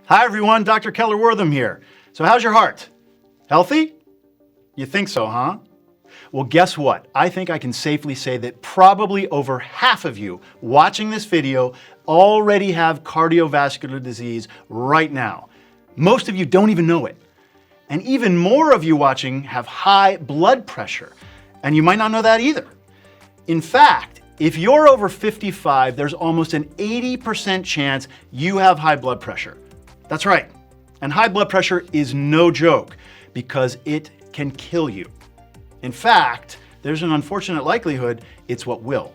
Hi everyone, Dr. Keller-Wortham here. So how's your heart? Healthy? You think so, huh? Well, guess what? I think I can safely say that probably over half of you watching this video already have cardiovascular disease right now. Most of you don't even know it. And even more of you watching have high blood pressure, and you might not know that either. In fact, if you're over 55, there's almost an 80% chance you have high blood pressure. That's right. And high blood pressure is no joke because it can kill you. In fact, there's an unfortunate likelihood it's what will.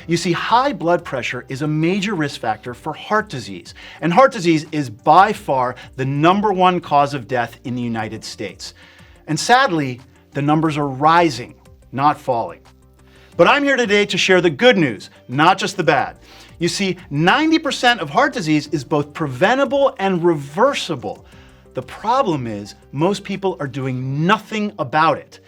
You see, high blood pressure is a major risk factor for heart disease. And heart disease is by far the #1 cause of death in the United States. And sadly, the numbers are rising, not falling. But I'm here today to share the good news, not just the bad. You see, 90% of heart disease is both preventable and reversible. The problem is most people are doing nothing about it.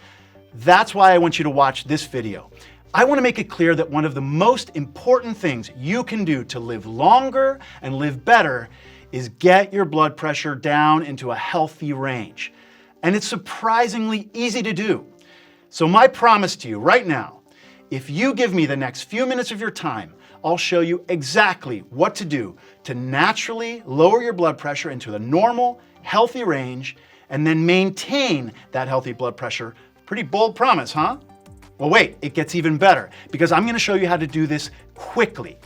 That's why I want you to watch this video. I want to make it clear that one of the most important things you can do to live longer and live better is get your blood pressure down into a healthy range. And it's surprisingly easy to do. So my promise to you right now, if you give me the next few minutes of your time, I'll show you exactly what to do to naturally lower your blood pressure into the normal, healthy range, and then maintain that healthy blood pressure. Pretty bold promise, huh? Well, wait, it gets even better because I'm going to show you how to do this quickly.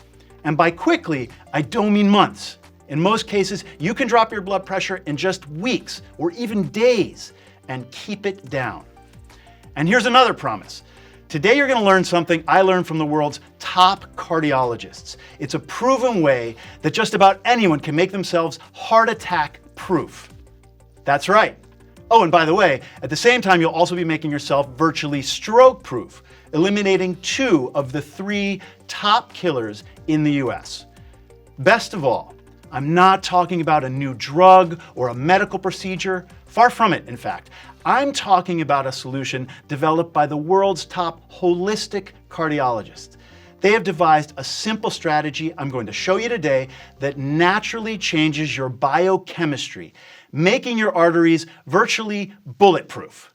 And by quickly, I don't mean months. In most cases, you can drop your blood pressure in just weeks or even days and keep it down. And here's another promise. Today you're going to learn something I learned from the world's top cardiologists. It's a proven way that just about anyone can make themselves heart attack proof. That's right. Oh, and by the way, at the same time you'll also be making yourself virtually stroke proof, eliminating 2 of the 3 top killers in the US. Best of all, I'm not talking about a new drug or a medical procedure. Far from it, in fact. I'm talking about a solution developed by the world's top holistic cardiologists. They have devised a simple strategy I'm going to show you today that naturally changes your biochemistry, making your arteries virtually bulletproof.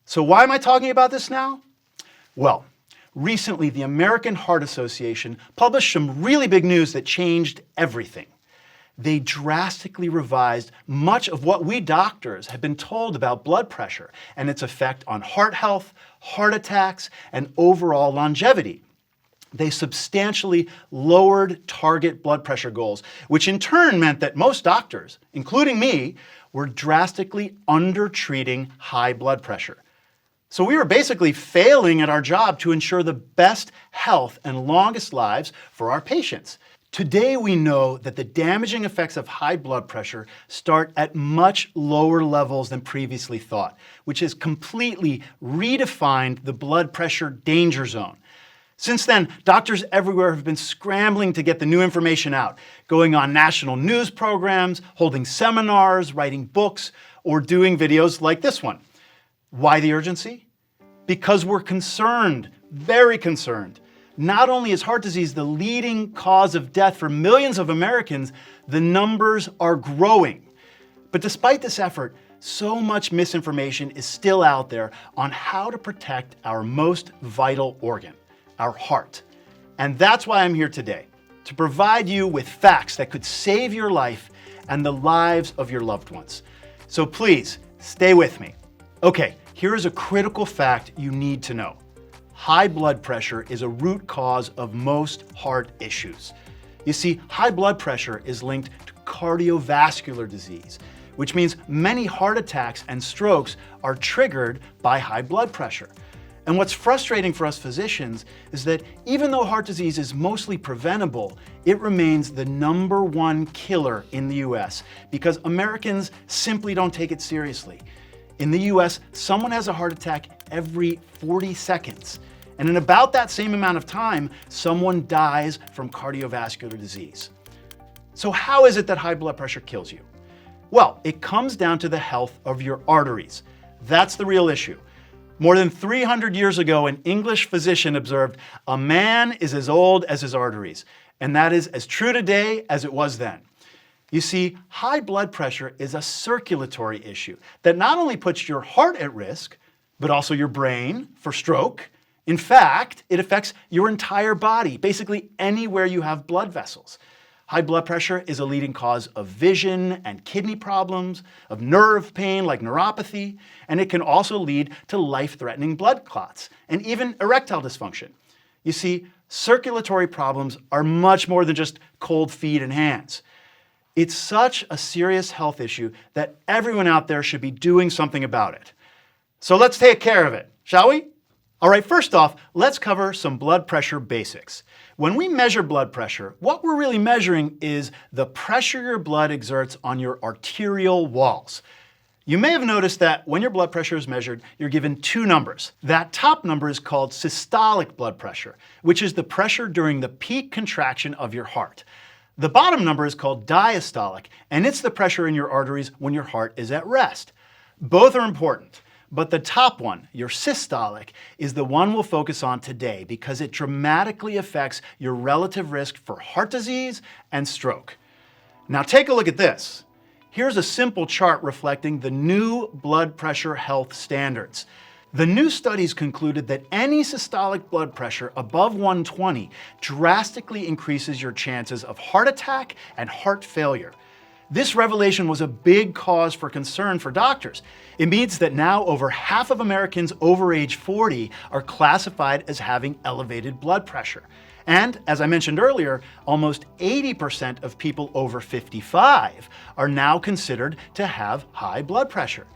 So why am I talking about this now? Well, recently the American Heart Association published some really big news that changed everything. They drastically revised much of what we doctors have been told about blood pressure and its effect on heart health, heart attacks, and overall longevity. They substantially lowered target blood pressure goals, which in turn meant that most doctors, including me, were drastically undertreating high blood pressure. So we were basically failing at our job to ensure the best health and longest lives for our patients. Today we know that the damaging effects of high blood pressure start at much lower levels than previously thought, which has completely redefined the blood pressure danger zone. Since then, doctors everywhere have been scrambling to get the new information out, going on national news programs, holding seminars, writing books, or doing videos like this one. Why the urgency? Because we're concerned, very concerned. Not only is heart disease the leading cause of death for millions of Americans, the numbers are growing. But despite this effort, so much misinformation is still out there on how to protect our most vital organ, our heart. And that's why I'm here today, to provide you with facts that could save your life and the lives of your loved ones. So please, stay with me. Okay, here is a critical fact you need to know. High blood pressure is a root cause of most heart issues. You see, high blood pressure is linked to cardiovascular disease, which means many heart attacks and strokes are triggered by high blood pressure. And what's frustrating for us physicians is that even though heart disease is mostly preventable, it remains the #1 killer in the US because Americans simply don't take it seriously. In the US, someone has a heart attack every 40 seconds. And in about that same amount of time, someone dies from cardiovascular disease. So how is it that high blood pressure kills you? Well, it comes down to the health of your arteries. That's the real issue. More than 300 years ago, an English physician observed, "A man is as old as his arteries." And that is as true today as it was then. You see, high blood pressure is a circulatory issue that not only puts your heart at risk, but also your brain for stroke. In fact, it affects your entire body, basically anywhere you have blood vessels. High blood pressure is a leading cause of vision and kidney problems, of nerve pain like neuropathy, and it can also lead to life-threatening blood clots and even erectile dysfunction. You see, circulatory problems are much more than just cold feet and hands. It's such a serious health issue that everyone out there should be doing something about it. So let's take care of it, shall we? All right, first off, let's cover some blood pressure basics. When we measure blood pressure, what we're really measuring is the pressure your blood exerts on your arterial walls. You may have noticed that when your blood pressure is measured, you're given two numbers. That top number is called systolic blood pressure, which is the pressure during the peak contraction of your heart. The bottom number is called diastolic, and it's the pressure in your arteries when your heart is at rest. Both are important. But the top one, your systolic, is the one we'll focus on today because it dramatically affects your relative risk for heart disease and stroke. Now take a look at this. Here's a simple chart reflecting the new blood pressure health standards. The new studies concluded that any systolic blood pressure above 120 drastically increases your chances of heart attack and heart failure. This revelation was a big cause for concern for doctors. It means that now over half of Americans over age 40 are classified as having elevated blood pressure. And as I mentioned earlier, almost 80% of people over 55 are now considered to have high blood pressure.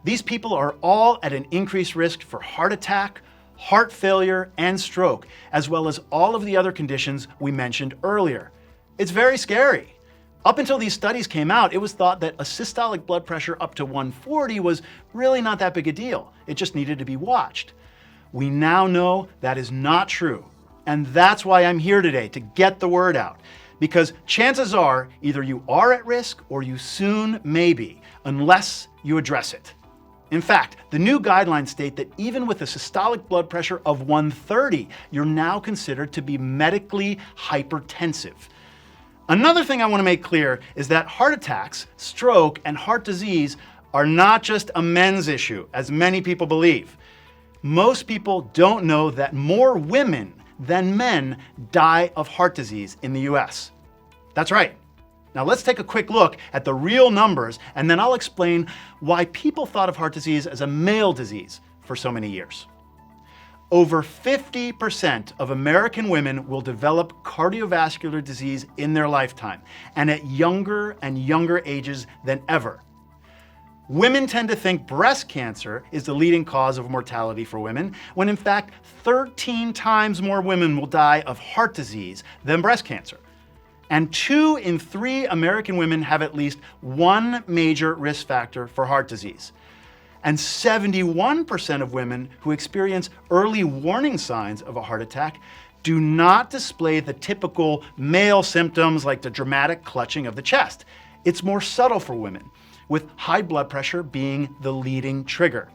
These people are all at an increased risk for heart attack, heart failure, and stroke, as well as all of the other conditions we mentioned earlier. It's very scary. Up until these studies came out, it was thought that a systolic blood pressure up to 140 was really not that big a deal. It just needed to be watched. We now know that is not true. And that's why I'm here today, to get the word out. Because chances are either you are at risk or you soon may be, unless you address it. In fact, the new guidelines state that even with a systolic blood pressure of 130, you're now considered to be medically hypertensive. Another thing I want to make clear is that heart attacks, stroke, and heart disease are not just a men's issue, as many people believe. Most people don't know that more women than men die of heart disease in the US. That's right. Now let's take a quick look at the real numbers, and then I'll explain why people thought of heart disease as a male disease for so many years. Over 50% of American women will develop cardiovascular disease in their lifetime, and at younger and younger ages than ever. Women tend to think breast cancer is the leading cause of mortality for women, when in fact 13 times more women will die of heart disease than breast cancer. And 2 in 3 American women have at least one major risk factor for heart disease. And 71% of women who experience early warning signs of a heart attack do not display the typical male symptoms like the dramatic clutching of the chest. It's more subtle for women, with high blood pressure being the leading trigger.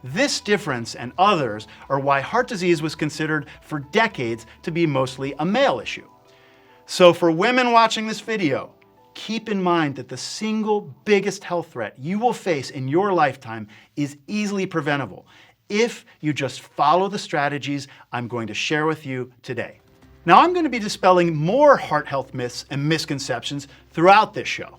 This difference and others are why heart disease was considered for decades to be mostly a male issue. So for women watching this video, keep in mind that the single biggest health threat you will face in your lifetime is easily preventable if you just follow the strategies I'm going to share with you today. Now, I'm going to be dispelling more heart health myths and misconceptions throughout this show.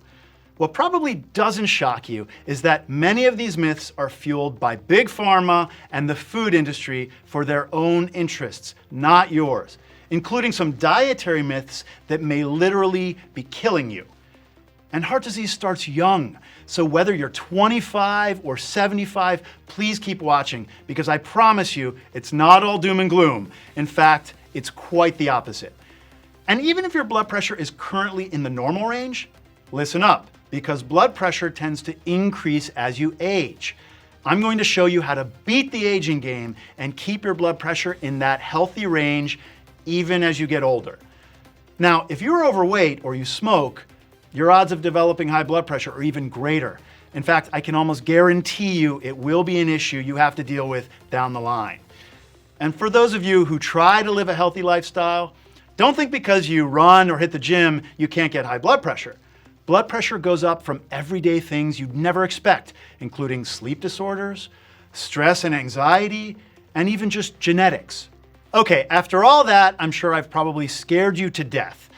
What probably doesn't shock you is that many of these myths are fueled by big pharma and the food industry for their own interests, not yours, including some dietary myths that may literally be killing you. And heart disease starts young, so whether you're 25 or 75, please keep watching, because I promise you, it's not all doom and gloom. In fact, it's quite the opposite. And even if your blood pressure is currently in the normal range, listen up, because blood pressure tends to increase as you age. I'm going to show you how to beat the aging game and keep your blood pressure in that healthy range even as you get older. Now, if you're overweight or you smoke, your odds of developing high blood pressure are even greater. In fact, I can almost guarantee you it will be an issue you have to deal with down the line. And for those of you who try to live a healthy lifestyle, don't think because you run or hit the gym, you can't get high blood pressure. Blood pressure goes up from everyday things you'd never expect, including sleep disorders, stress and anxiety, and even just genetics. Okay, after all that, I'm sure I've probably scared you to death.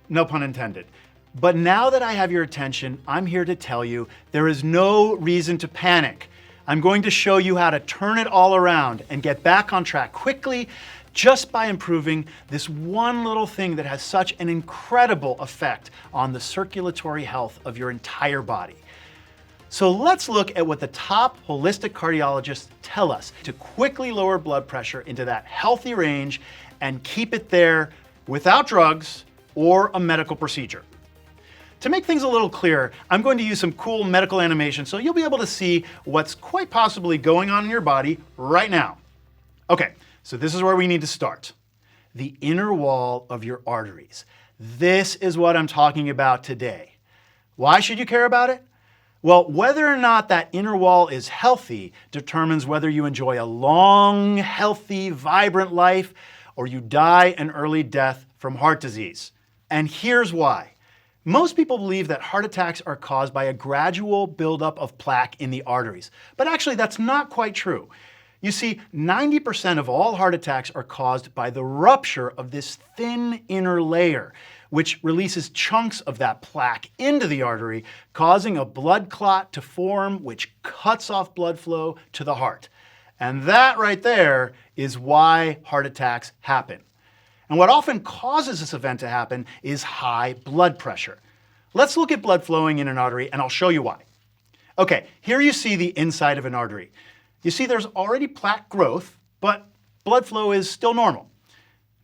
No pun intended. But now that I have your attention, I'm here to tell you there is no reason to panic. I'm going to show you how to turn it all around and get back on track quickly just by improving this one little thing that has such an incredible effect on the circulatory health of your entire body. So let's look at what the top holistic cardiologists tell us to quickly lower blood pressure into that healthy range and keep it there without drugs or a medical procedure. To make things a little clearer, I'm going to use some cool medical animation so you'll be able to see what's quite possibly going on in your body right now. Okay, so this is where we need to start. The inner wall of your arteries. This is what I'm talking about today. Why should you care about it? Well, whether or not that inner wall is healthy determines whether you enjoy a long, healthy, vibrant life or you die an early death from heart disease. And here's why. Most people believe that heart attacks are caused by a gradual buildup of plaque in the arteries, but actually that's not quite true. You see, 90% of all heart attacks are caused by the rupture of this thin inner layer, which releases chunks of that plaque into the artery, causing a blood clot to form, which cuts off blood flow to the heart. And that right there is why heart attacks happen. And what often causes this event to happen is high blood pressure. Let's look at blood flowing in an artery and I'll show you why. Okay, here you see the inside of an artery. You see there's already plaque growth, but blood flow is still normal.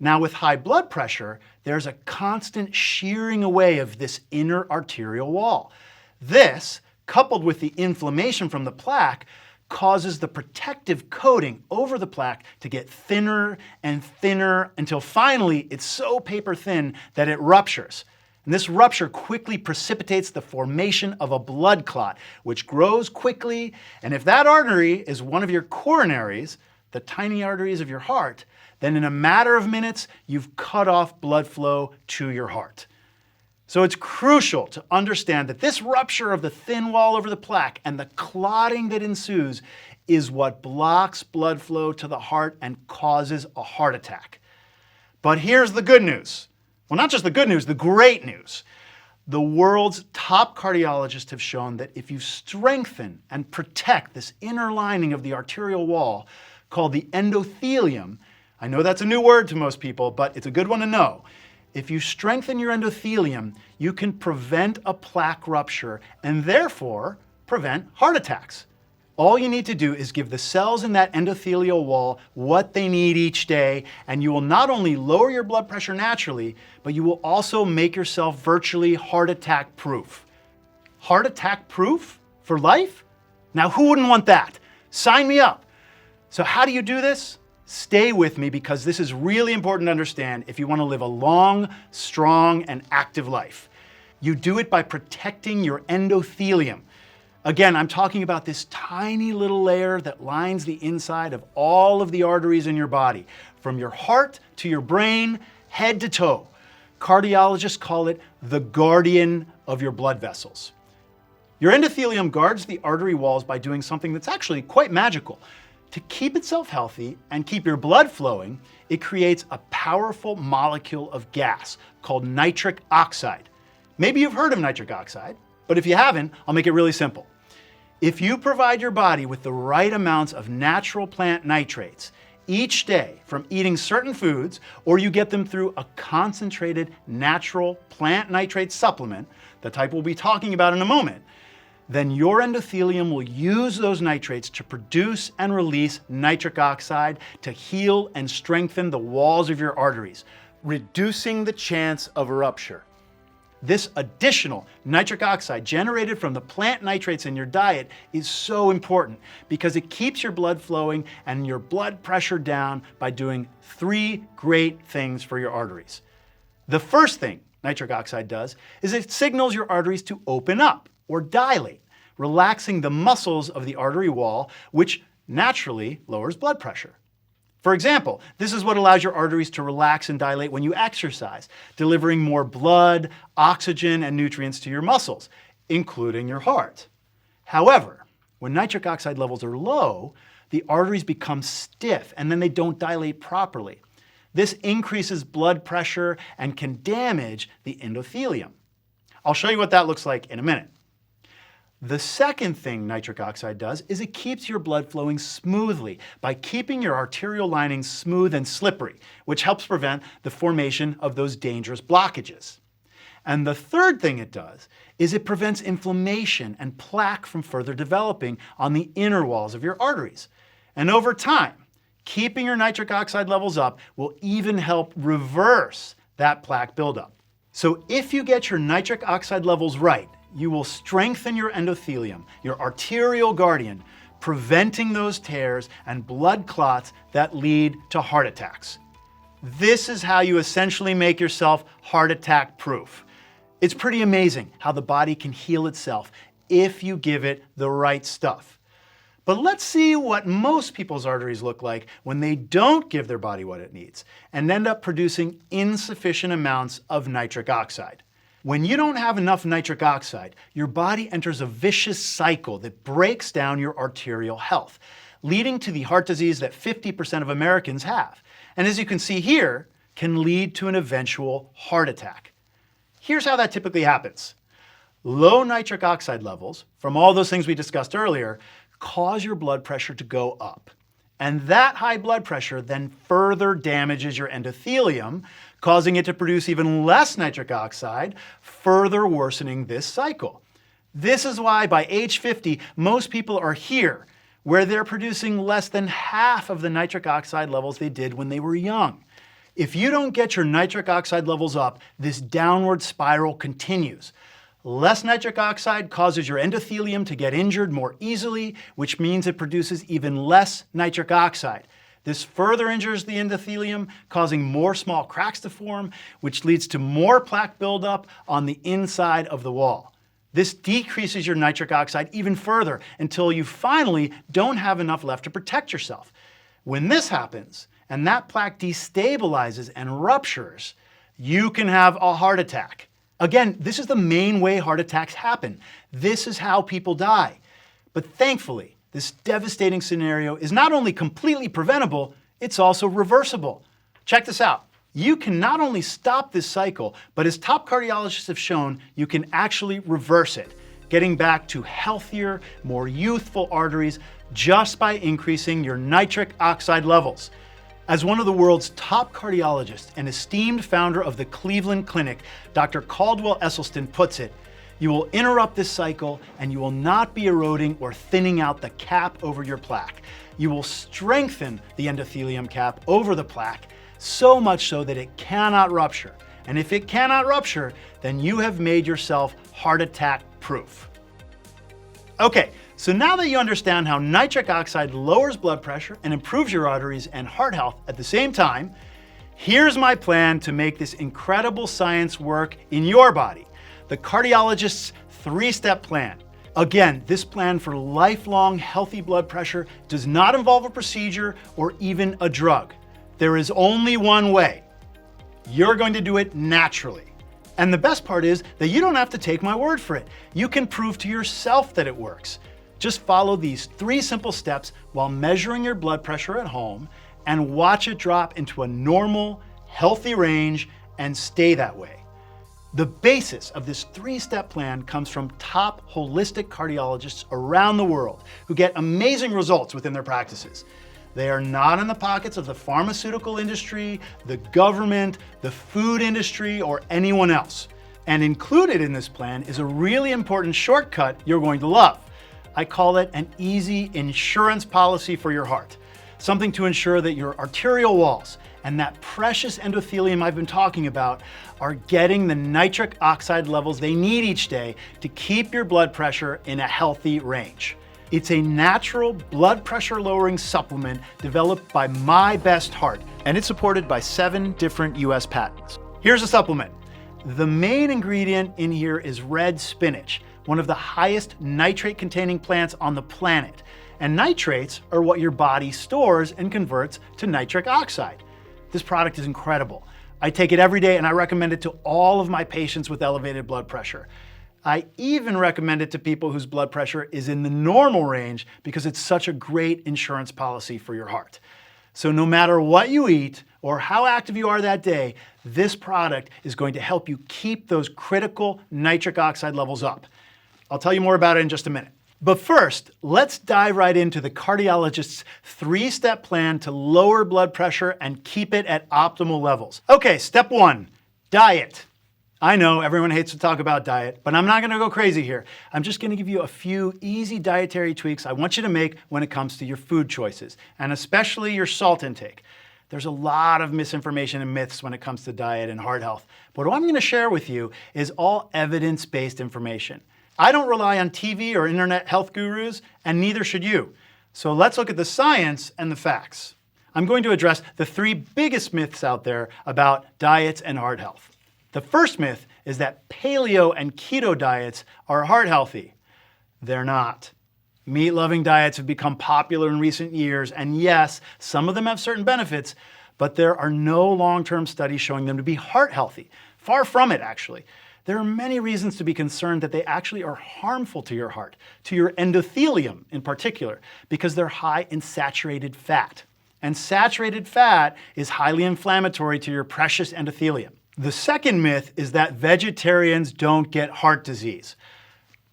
Now with high blood pressure, there's a constant shearing away of this inner arterial wall. This, coupled with the inflammation from the plaque, causes the protective coating over the plaque to get thinner and thinner until finally it's so paper thin that it ruptures. And this rupture quickly precipitates the formation of a blood clot, which grows quickly. And if that artery is one of your coronaries, the tiny arteries of your heart, then in a matter of minutes, you've cut off blood flow to your heart. So it's crucial to understand that this rupture of the thin wall over the plaque and the clotting that ensues is what blocks blood flow to the heart and causes a heart attack. But here's the good news. Well, not just the good news, the great news. The world's top cardiologists have shown that if you strengthen and protect this inner lining of the arterial wall called the endothelium, I know that's a new word to most people, but it's a good one to know. If you strengthen your endothelium, you can prevent a plaque rupture and therefore prevent heart attacks. All you need to do is give the cells in that endothelial wall what they need each day, and you will not only lower your blood pressure naturally, but you will also make yourself virtually heart attack proof. Heart attack proof for life? Now who wouldn't want that? Sign me up. So how do you do this? Stay with me because this is really important to understand if you want to live a long, strong, and active life. You do it by protecting your endothelium. Again, I'm talking about this tiny little layer that lines the inside of all of the arteries in your body, from your heart to your brain, head to toe. Cardiologists call it the guardian of your blood vessels. Your endothelium guards the artery walls by doing something that's actually quite magical. To keep itself healthy and keep your blood flowing, it creates a powerful molecule of gas called nitric oxide. Maybe you've heard of nitric oxide, but if you haven't, I'll make it really simple. If you provide your body with the right amounts of natural plant nitrates each day from eating certain foods, or you get them through a concentrated natural plant nitrate supplement, the type we'll be talking about in a moment, then your endothelium will use those nitrates to produce and release nitric oxide to heal and strengthen the walls of your arteries, reducing the chance of a rupture. This additional nitric oxide generated from the plant nitrates in your diet is so important because it keeps your blood flowing and your blood pressure down by doing three great things for your arteries. The first thing nitric oxide does is it signals your arteries to open up or dilate, relaxing the muscles of the artery wall, which naturally lowers blood pressure. For example, this is what allows your arteries to relax and dilate when you exercise, delivering more blood, oxygen, and nutrients to your muscles, including your heart. However, when nitric oxide levels are low, the arteries become stiff and then they don't dilate properly. This increases blood pressure and can damage the endothelium. I'll show you what that looks like in a minute. The second thing nitric oxide does is it keeps your blood flowing smoothly by keeping your arterial lining smooth and slippery, which helps prevent the formation of those dangerous blockages. And the third thing it does is it prevents inflammation and plaque from further developing on the inner walls of your arteries. And over time, keeping your nitric oxide levels up will even help reverse that plaque buildup. So if you get your nitric oxide levels right, you will strengthen your endothelium, your arterial guardian, preventing those tears and blood clots that lead to heart attacks. This is how you essentially make yourself heart attack proof. It's pretty amazing how the body can heal itself if you give it the right stuff. But let's see what most people's arteries look like when they don't give their body what it needs and end up producing insufficient amounts of nitric oxide. When you don't have enough nitric oxide, your body enters a vicious cycle that breaks down your arterial health, leading to the heart disease that 50% of Americans have. And as you can see here, can lead to an eventual heart attack. Here's how that typically happens. Low nitric oxide levels, from all those things we discussed earlier, cause your blood pressure to go up. And that high blood pressure then further damages your endothelium, causing it to produce even less nitric oxide, further worsening this cycle. This is why by age 50, most people are here, where they're producing less than half of the nitric oxide levels they did when they were young. If you don't get your nitric oxide levels up, this downward spiral continues. Less nitric oxide causes your endothelium to get injured more easily, which means it produces even less nitric oxide. This further injures the endothelium, causing more small cracks to form, which leads to more plaque buildup on the inside of the wall. This decreases your nitric oxide even further until you finally don't have enough left to protect yourself. When this happens, and that plaque destabilizes and ruptures, you can have a heart attack. Again, this is the main way heart attacks happen. This is how people die. But thankfully, this devastating scenario is not only completely preventable, it's also reversible. Check this out. You can not only stop this cycle, but as top cardiologists have shown, you can actually reverse it, getting back to healthier, more youthful arteries just by increasing your nitric oxide levels. As one of the world's top cardiologists and esteemed founder of the Cleveland Clinic, Dr. Caldwell Esselstyn puts it, you will interrupt this cycle and you will not be eroding or thinning out the cap over your plaque. You will strengthen the endothelium cap over the plaque, so much so that it cannot rupture. And if it cannot rupture, then you have made yourself heart attack proof. Okay, so now that you understand how nitric oxide lowers blood pressure and improves your arteries and heart health at the same time, here's my plan to make this incredible science work in your body. The cardiologist's 3-step plan. Again, this plan for lifelong healthy blood pressure does not involve a procedure or even a drug. There is only one way. You're going to do it naturally. And the best part is that you don't have to take my word for it. You can prove to yourself that it works. Just follow these 3 simple steps while measuring your blood pressure at home and watch it drop into a normal, healthy range and stay that way. The basis of this 3-step plan comes from top holistic cardiologists around the world who get amazing results within their practices. They are not in the pockets of the pharmaceutical industry, the government, the food industry, or anyone else. And included in this plan is a really important shortcut you're going to love. I call it an easy insurance policy for your heart. Something to ensure that your arterial walls and that precious endothelium I've been talking about are getting the nitric oxide levels they need each day to keep your blood pressure in a healthy range. It's a natural blood pressure lowering supplement developed by My Best Heart, and it's supported by 7 different US patents. Here's the supplement. The main ingredient in here is red spinach, one of the highest nitrate containing plants on the planet. And nitrates are what your body stores and converts to nitric oxide. This product is incredible. I take it every day and I recommend it to all of my patients with elevated blood pressure. I even recommend it to people whose blood pressure is in the normal range because it's such a great insurance policy for your heart. So no matter what you eat or how active you are that day, this product is going to help you keep those critical nitric oxide levels up. I'll tell you more about it in just a minute. But first, let's dive right into the cardiologist's 3-step plan to lower blood pressure and keep it at optimal levels. Okay, step 1, diet. I know everyone hates to talk about diet, but I'm not going to go crazy here. I'm just going to give you a few easy dietary tweaks I want you to make when it comes to your food choices, and especially your salt intake. There's a lot of misinformation and myths when it comes to diet and heart health, but what I'm going to share with you is all evidence-based information. I don't rely on TV or internet health gurus, and neither should you. So let's look at the science and the facts. I'm going to address the 3 biggest myths out there about diets and heart health. The first myth is that paleo and keto diets are heart healthy. They're not. Meat-loving diets have become popular in recent years, and yes, some of them have certain benefits, but there are no long-term studies showing them to be heart healthy. Far from it, actually. There are many reasons to be concerned that they actually are harmful to your heart, to your endothelium in particular, because they're high in saturated fat. And saturated fat is highly inflammatory to your precious endothelium. The second myth is that vegetarians don't get heart disease.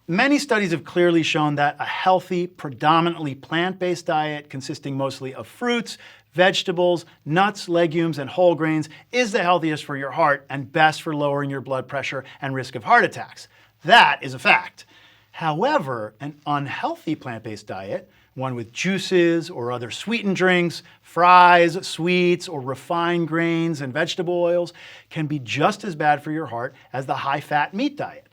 Many studies have clearly shown that a healthy, predominantly plant-based diet consisting mostly of fruits, vegetables, nuts, legumes, and whole grains is the healthiest for your heart and best for lowering your blood pressure and risk of heart attacks. That is a fact. However, an unhealthy plant-based diet, one with juices or other sweetened drinks, fries, sweets, or refined grains and vegetable oils, can be just as bad for your heart as the high-fat meat diet.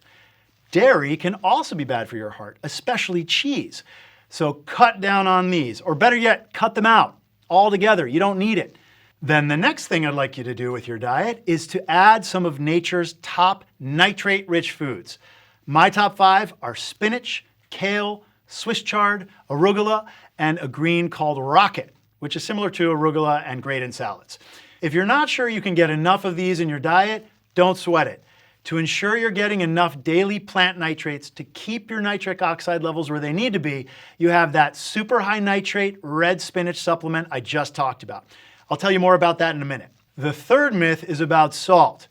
Dairy can also be bad for your heart, especially cheese. So cut down on these, or better yet, cut them out altogether. You don't need it. Then the next thing I'd like you to do with your diet is to add some of nature's top nitrate-rich foods. My top 5 are spinach, kale, Swiss chard, arugula, and a green called rocket, which is similar to arugula and great in salads. If you're not sure you can get enough of these in your diet, don't sweat it. To ensure you're getting enough daily plant nitrates to keep your nitric oxide levels where they need to be, you have that super high nitrate red spinach supplement I just talked about. I'll tell you more about that in a minute. The third myth is about salt.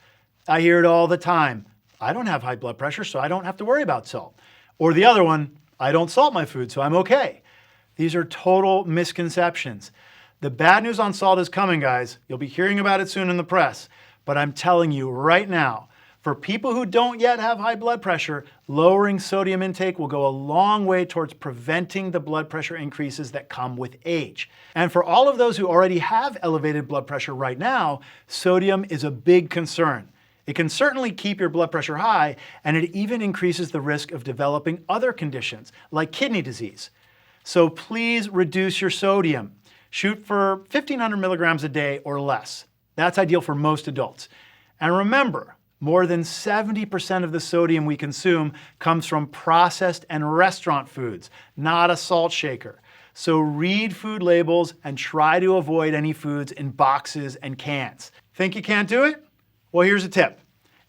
I hear it all the time. I don't have high blood pressure, so I don't have to worry about salt. Or the other one, I don't salt my food, so I'm okay. These are total misconceptions. The bad news on salt is coming, guys. You'll be hearing about it soon in the press. But I'm telling you right now, for people who don't yet have high blood pressure, lowering sodium intake will go a long way towards preventing the blood pressure increases that come with age. And for all of those who already have elevated blood pressure right now, sodium is a big concern. It can certainly keep your blood pressure high, and it even increases the risk of developing other conditions, like kidney disease. So please reduce your sodium. Shoot for 1,500 milligrams a day or less. That's ideal for most adults. And remember, more than 70% of the sodium we consume comes from processed and restaurant foods, not a salt shaker. So read food labels and try to avoid any foods in boxes and cans. Think you can't do it? Well, here's a tip.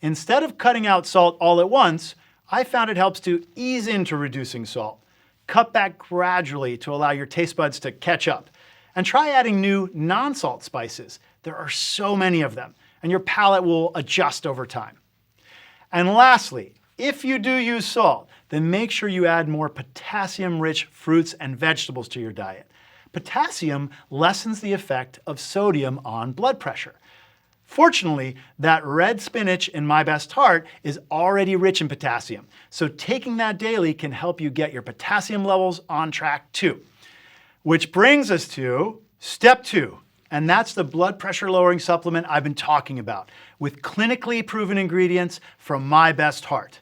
Instead of cutting out salt all at once, I found it helps to ease into reducing salt. Cut back gradually to allow your taste buds to catch up. And try adding new non-salt spices. There are so many of them, and your palate will adjust over time. And lastly, if you do use salt, then make sure you add more potassium-rich fruits and vegetables to your diet. Potassium lessens the effect of sodium on blood pressure. Fortunately, that red spinach in My Best Heart is already rich in potassium, so taking that daily can help you get your potassium levels on track too. Which brings us to step 2, and that's the blood pressure lowering supplement I've been talking about, with clinically proven ingredients from My Best Heart.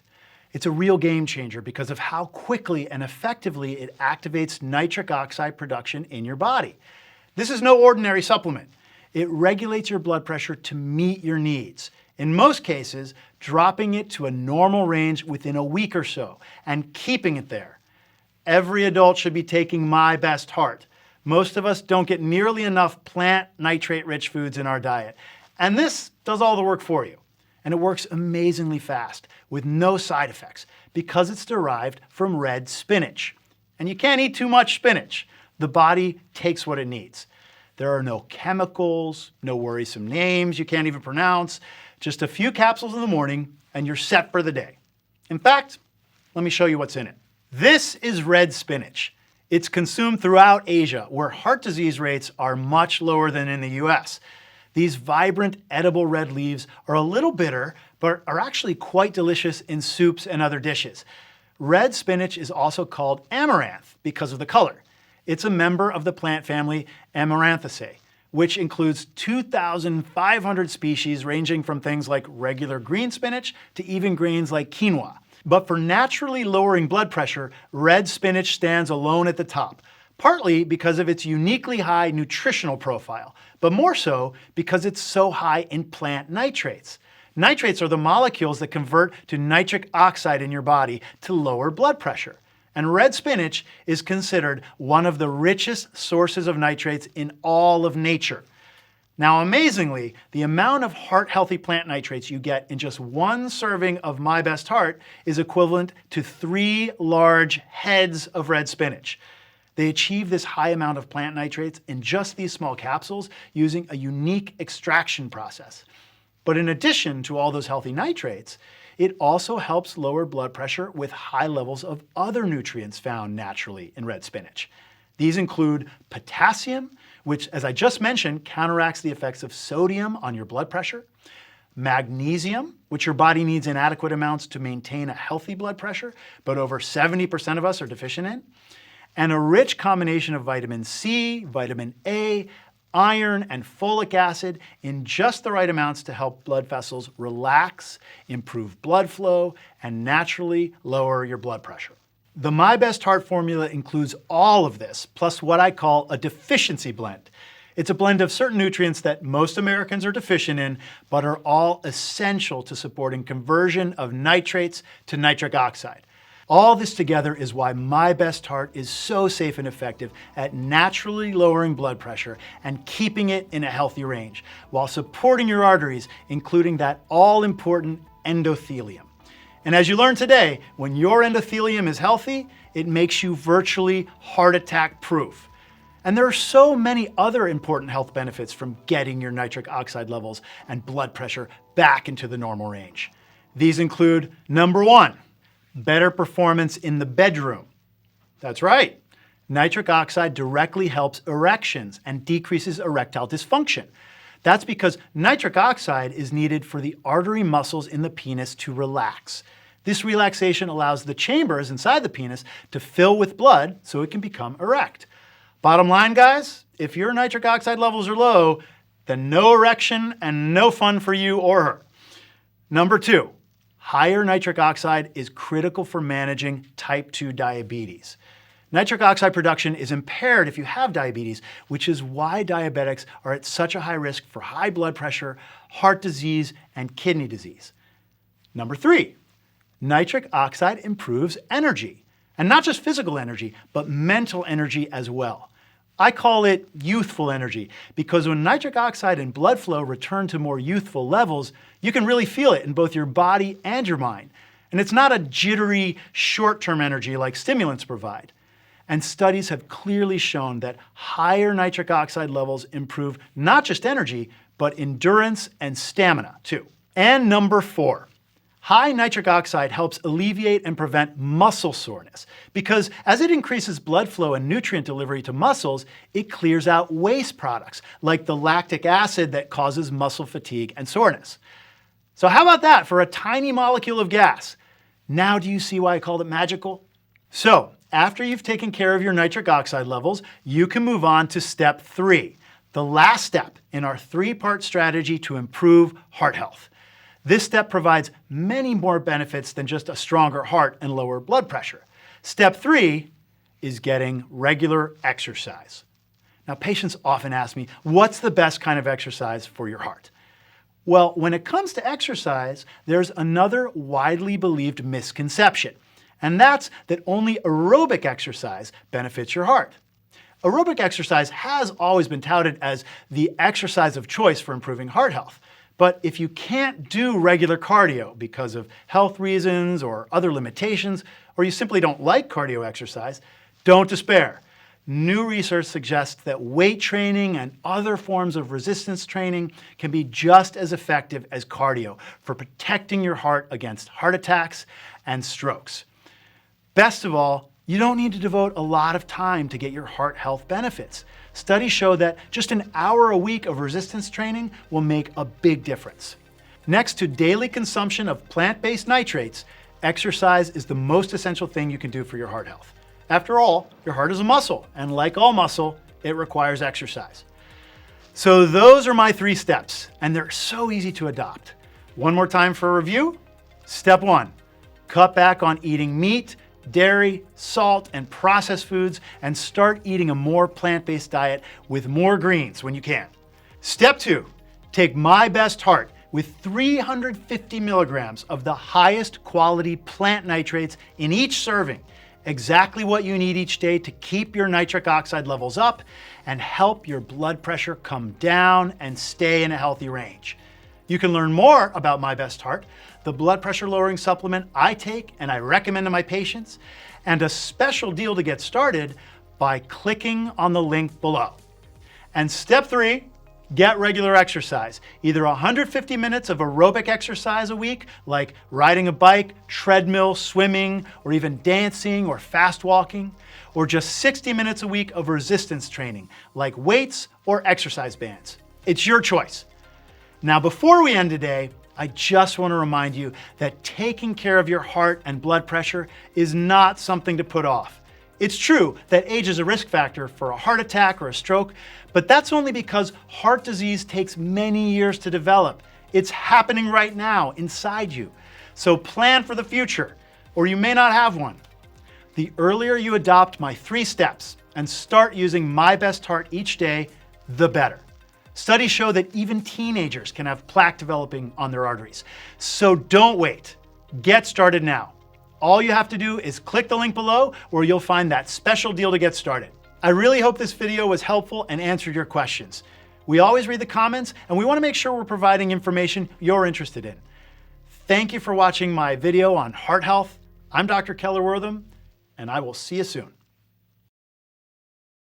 It's a real game changer because of how quickly and effectively it activates nitric oxide production in your body. This is no ordinary supplement. It regulates your blood pressure to meet your needs. In most cases, dropping it to a normal range within a week or so and keeping it there. every adult should be taking My Best Heart. Most of us don't get nearly enough plant nitrate-rich foods in our diet. And this does all the work for you. And it works amazingly fast with no side effects because it's derived from red spinach. And you can't eat too much spinach. The body takes what it needs. There are no chemicals, no worrisome names you can't even pronounce, just a few capsules in the morning and you're set for the day. In fact, let me show you what's in it. This is red spinach. It's consumed throughout Asia, where heart disease rates are much lower than in the US. These vibrant, edible red leaves are a little bitter, but are actually quite delicious in soups and other dishes. Red spinach is also called amaranth because of the color. It's a member of the plant family Amaranthaceae, which includes 2,500 species ranging from things like regular green spinach to even grains like quinoa. But for naturally lowering blood pressure, red spinach stands alone at the top, partly because of its uniquely high nutritional profile, but more so because it's so high in plant nitrates. Nitrates are the molecules that convert to nitric oxide in your body to lower blood pressure. And red spinach is considered one of the richest sources of nitrates in all of nature. Now, amazingly, the amount of heart-healthy plant nitrates you get in just one serving of My Best Heart is equivalent to 3 large heads of red spinach. They achieve this high amount of plant nitrates in just these small capsules using a unique extraction process. But in addition to all those healthy nitrates, it also helps lower blood pressure with high levels of other nutrients found naturally in red spinach. These include potassium, which, as I just mentioned, counteracts the effects of sodium on your blood pressure, magnesium, which your body needs in adequate amounts to maintain a healthy blood pressure, but over 70% of us are deficient in, and a rich combination of vitamin C, vitamin A, iron, and folic acid in just the right amounts to help blood vessels relax, improve blood flow, and naturally lower your blood pressure. The My Best Heart formula includes all of this, plus what I call a deficiency blend. It's a blend of certain nutrients that most Americans are deficient in, but are all essential to supporting conversion of nitrates to nitric oxide. All this together is why My Best Heart is so safe and effective at naturally lowering blood pressure and keeping it in a healthy range, while supporting your arteries, including that all-important endothelium. And as you learned today, when your endothelium is healthy, it makes you virtually heart attack proof. And there are so many other important health benefits from getting your nitric oxide levels and blood pressure back into the normal range. These include, number 1, better performance in the bedroom. That's right. Nitric oxide directly helps erections and decreases erectile dysfunction. That's because nitric oxide is needed for the artery muscles in the penis to relax. This relaxation allows the chambers inside the penis to fill with blood so it can become erect. Bottom line, guys, if your nitric oxide levels are low, then no erection and no fun for you or her. Number 2, higher nitric oxide is critical for managing type 2 diabetes. Nitric oxide production is impaired if you have diabetes, which is why diabetics are at such a high risk for high blood pressure, heart disease, and kidney disease. Number 3, nitric oxide improves energy, and not just physical energy, but mental energy as well. I call it youthful energy because when nitric oxide and blood flow return to more youthful levels, you can really feel it in both your body and your mind. And it's not a jittery, short-term energy like stimulants provide. And studies have clearly shown that higher nitric oxide levels improve not just energy, but endurance and stamina too. And number 4, high nitric oxide helps alleviate and prevent muscle soreness because as it increases blood flow and nutrient delivery to muscles, it clears out waste products like the lactic acid that causes muscle fatigue and soreness. So how about that for a tiny molecule of gas? Now do you see why I called it magical? So, after you've taken care of your nitric oxide levels, you can move on to step 3, the last step in our 3-part strategy to improve heart health. This step provides many more benefits than just a stronger heart and lower blood pressure. Step 3 is getting regular exercise. Now, patients often ask me, what's the best kind of exercise for your heart? Well, when it comes to exercise, there's another widely believed misconception, and that's that only aerobic exercise benefits your heart. Aerobic exercise has always been touted as the exercise of choice for improving heart health. But if you can't do regular cardio because of health reasons or other limitations, or you simply don't like cardio exercise, don't despair. New research suggests that weight training and other forms of resistance training can be just as effective as cardio for protecting your heart against heart attacks and strokes. Best of all, you don't need to devote a lot of time to get your heart health benefits. Studies show that just an hour a week of resistance training will make a big difference. Next to daily consumption of plant-based nitrates, exercise is the most essential thing you can do for your heart health. After all, your heart is a muscle, and like all muscle, it requires exercise. So those are my 3 steps, and they're so easy to adopt. One more time for a review. Step 1, cut back on eating meat, dairy, salt, and processed foods, and start eating a more plant-based diet with more greens when you can. Step 2, take My Best Heart with 350 milligrams of the highest quality plant nitrates in each serving, exactly what you need each day to keep your nitric oxide levels up and help your blood pressure come down and stay in a healthy range. You can learn more about My Best Heart, the blood pressure lowering supplement I take and I recommend to my patients, and a special deal to get started by clicking on the link below. And step 3, get regular exercise, either 150 minutes of aerobic exercise a week, like riding a bike, treadmill, swimming, or even dancing or fast walking, or just 60 minutes a week of resistance training, like weights or exercise bands. It's your choice. Now, before we end today, I just want to remind you that taking care of your heart and blood pressure is not something to put off. It's true that age is a risk factor for a heart attack or a stroke, but that's only because heart disease takes many years to develop. It's happening right now inside you. So plan for the future, or you may not have one. The earlier you adopt my 3 steps and start using My Best Heart each day, the better. Studies show that even teenagers can have plaque developing on their arteries. So don't wait. Get started now. All you have to do is click the link below where you'll find that special deal to get started. I really hope this video was helpful and answered your questions. We always read the comments and we want to make sure we're providing information you're interested in. Thank you for watching my video on heart health. I'm Dr. Keller Wortham, and I will see you soon.